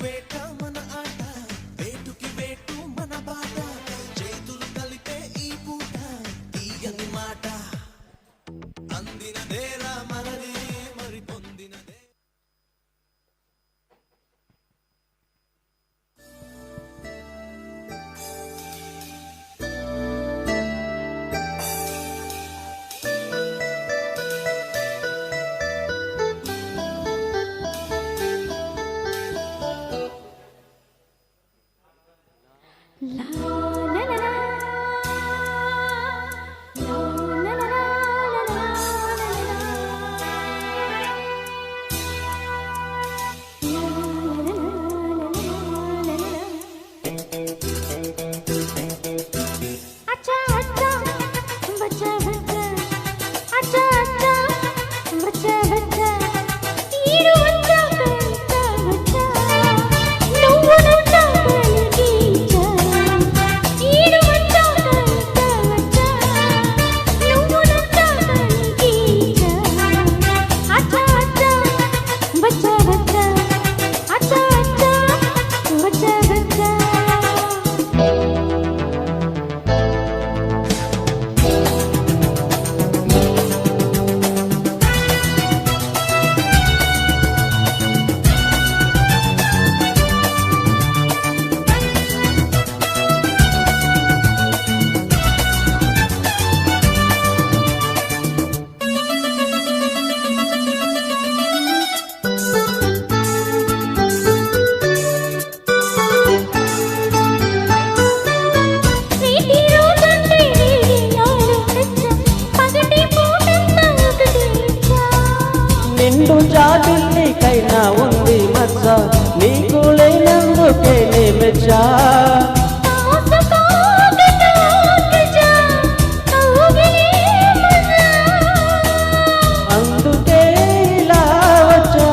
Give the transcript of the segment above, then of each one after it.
వేట మన ఆట వేటుకి వేటు మన బాట చేతులు కలిపే ఈ పూట తీయని మాట అందినదేరా మనదే మరి పొందినదే నిండు జాబిల్లికైనా ఉంది మచ్చ నీకు లేనందుకే నే మెచ్చా అందుకే ఇలా వచ్చా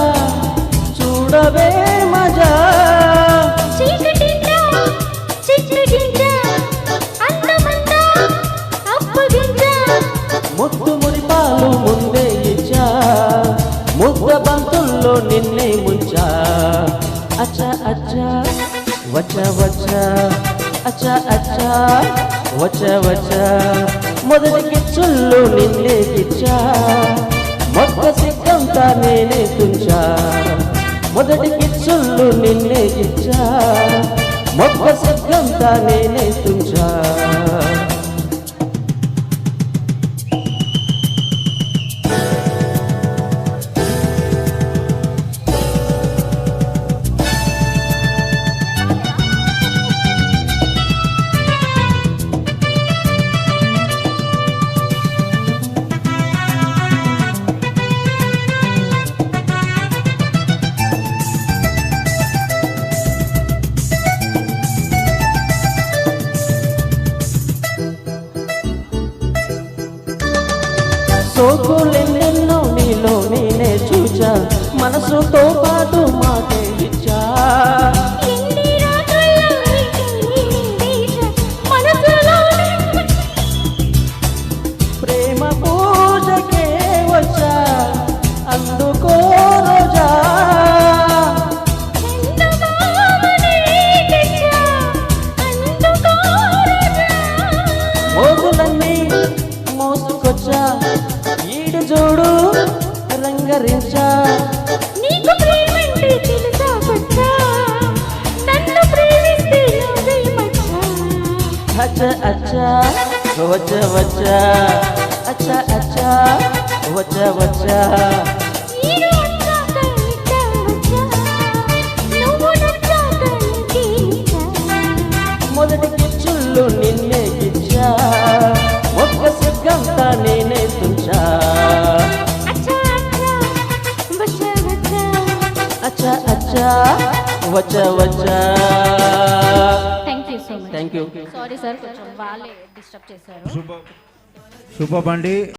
చూడవే మజా ముద్దు మురిపాలు ముందే ఇచ్చా ముద్ద బంతుల్లో నిన్నే ముంచా అచ్చా అచ్చా వచ్చా వచ్చా అచ్చా అచ్చా వచ్చా వచ్చా మొదటి కిచ్చుల్లో నిన్నే గిచ్చా మొక్క సిగ్గంతా నేనే తుంచా మొదటి కిచ్చుల్లో నిన్నే గిచ్చా మొక్క సిగ్గంతా నేనే తుంచా సోకులెన్నెన్నో నీలో నేనే చూచా మనసుతో పాటు మాటే ఇచ్చా ప్రేమ పూజకే వచ్చా అందుకో రోజా మోగులన్నీ మోసుకొచ్చా ఈడు చూడు రంగరించా నీకు ప్రేమంటే తెలుసా పచ్చా నన్ను ప్రేమిస్తే నువ్వే మచ్చా అచ్చా అచ్చా వచ్చా వచ్చా అచ్చా అచ్చా వచ్చా వచ్చా ఈడు వచ్చాక ఇట్టా వచ్చా నువ్వు నచ్చాక నీకిచ్చా మొదటి కిచ్చుళ్ళు నిన్నే గిచ్చా ఒక్క సిగ్గంతా నేనే తుంచా అచ్చా అచ్చా వచ్చా వచ్చా అచ్చా అచ్చా వచ్చా వచ్చా thank you so much thank you sorry sir కొంచెం వాళ్ళే డిస్టర్బ్ చేశారు సూపర్ బండి